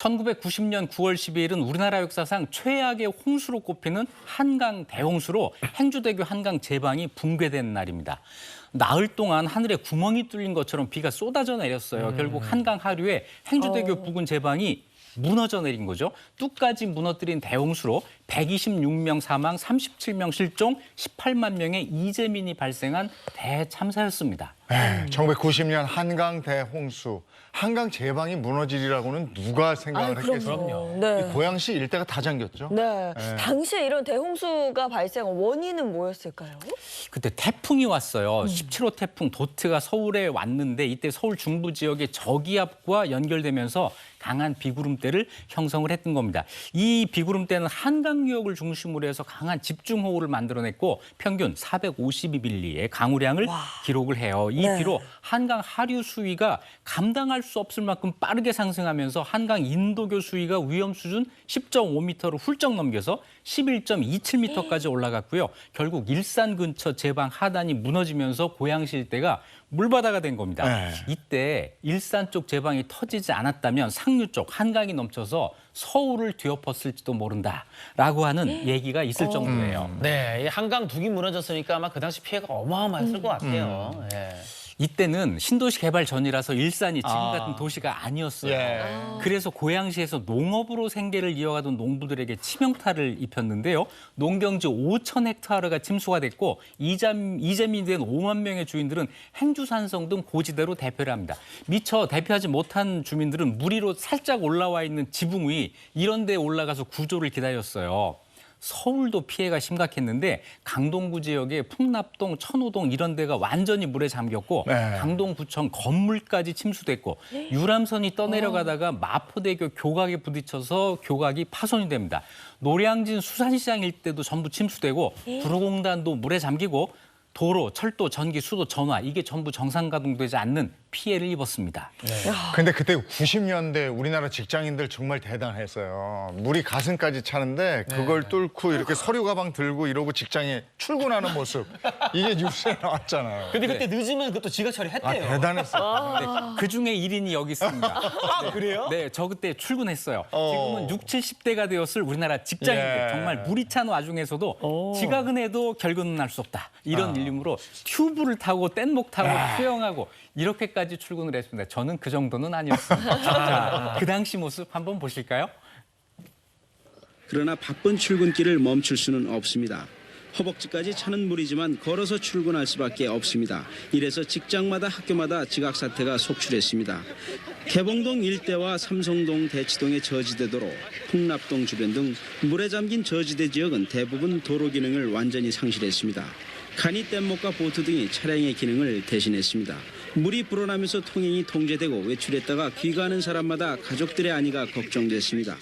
1990년 9월 12일은 우리나라 역사상 최악의 홍수로 꼽히는 한강 대홍수로 행주대교 한강 제방이 붕괴된 날입니다. 나흘 동안 하늘에 구멍이 뚫린 것처럼 비가 쏟아져 내렸어요. 결국 한강 하류에 행주대교 부근 제방이 무너져 내린 거죠. 뚝까지 무너뜨린 대홍수로 126명 사망, 37명 실종, 18만 명의 이재민이 발생한 대참사였습니다. 1990년 한강 대홍수, 한강 제방이 무너지리라고는 누가 생각을 했겠어요. 네. 고양시 일대가 다 잠겼죠. 네. 당시에 이런 대홍수가 발생한 원인은 뭐였을까요? 그때 태풍이 왔어요. 17호 태풍 도트가 서울에 왔는데 이때 서울 중부 지역의 저기압과 연결되면서 강한 비구름대를 형성을 했던 겁니다. 이 비구름대는 한강유역을 중심으로 해서 강한 집중호우를 만들어냈고 평균 452밀리의 강우량을 기록을 해요. 이 비로 한강 하류 수위가 감당할 수 없을 만큼 빠르게 상승하면서 한강 인도교 수위가 위험 수준 10.5m를 훌쩍 넘겨서 11.27m까지 올라갔고요. 결국 일산 근처 제방 하단이 무너지면서 고양시 일대가 물바다가 된 겁니다. 이때 일산 쪽 제방이 터지지 않았다면 상류 쪽 한강이 넘쳐서 서울을 뒤엎었을지도 모른다라고 하는 얘기가 있을 정도예요. 네, 이 한강 둑이 무너졌으니까 아마 그 당시 피해가 어마어마했을 것 같아요. 예. 이때는 신도시 개발 전이라서 일산이 지금 같은 도시가 아니었어요. 그래서 고양시에서 농업으로 생계를 이어가던 농부들에게 치명타를 입혔는데요. 농경지 5천 헥타르가 침수가 됐고 이재민이 된 5만 명의 주인들은 행주산성 등 고지대로 대피를 합니다. 미처 대피하지 못한 주민들은 물 위로 살짝 올라와 있는 지붕 위 이런 데 올라가서 구조를 기다렸어요. 서울도 피해가 심각했는데 강동구 지역의 풍납동, 천호동 이런 데가 완전히 물에 잠겼고 강동구청 건물까지 침수됐고 유람선이 떠내려가다가 마포대교 교각에 부딪혀서 교각이 파손이 됩니다. 노량진 수산시장 일대도 전부 침수되고 구로공단도 물에 잠기고 도로, 철도, 전기, 수도, 전화 이게 전부 정상 가동되지 않는 피해를 입었습니다. 근데 그때 90년대 우리나라 직장인들 정말 대단했어요. 물이 가슴까지 차는데 그걸 뚫고 이렇게 서류 가방 들고 이러고 직장에 출근하는 모습. 이게 뉴스에 나왔잖아요. 근데 그때 늦으면 그것도 지각 처리했대요. 대단했어요. 그중에 1인이 여기 있습니다. 그래요? 네, 저 그때 출근했어요. 지금은 60, 70대가 되었을 우리나라 직장인들 정말 물이 찬 와중에서도 지각은 해도 결근은 할 수 없다. 이런 일림으로 튜브를 타고 뗏목 타고 수영하고 이렇게까지 출근을 했습니다. 저는 그 정도는 아니었습니다. 자, 그 당시 모습 한번 보실까요? 그러나 바쁜 출근길을 멈출 수는 없습니다. 허벅지까지 차는 물이지만 걸어서 출근할 수밖에 없습니다. 이래서 직장마다 학교마다 지각 사태가 속출했습니다. 개봉동 일대와 삼성동, 대치동의 저지대도로, 풍납동 주변 등 물에 잠긴 저지대 지역은 대부분 도로 기능을 완전히 상실했습니다. 간이 뗏목과 보트 등이 차량의 기능을 대신했습니다. 물이 불어나면서 통행이 통제되고 외출했다가 귀가하는 사람마다 가족들의 안위가 걱정됐습니다.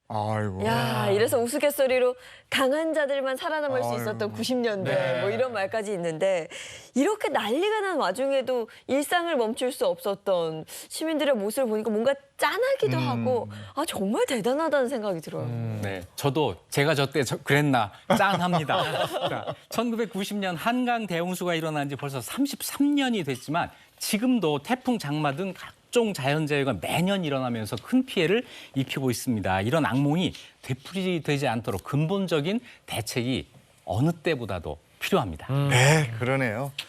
아이고. 야, 이래서 우스갯소리로 강한 자들만 살아남을 수 있었던 90년대 뭐 이런 말까지 있는데 이렇게 난리가 난 와중에도 일상을 멈출 수 없었던 시민들의 모습을 보니까 뭔가 짠하기도 하고 아 정말 대단하다는 생각이 들어요. 네, 저도 제가 저때 그랬나 짠합니다. 자, 1990년 한강 대홍수가 일어난 지 벌써 33년이 됐지만 지금도 태풍, 장마 등 각종 자연재해가 매년 일어나면서 큰 피해를 입히고 있습니다. 이런 악몽이 되풀이되지 않도록 근본적인 대책이 어느 때보다도 필요합니다. 네, 그러네요.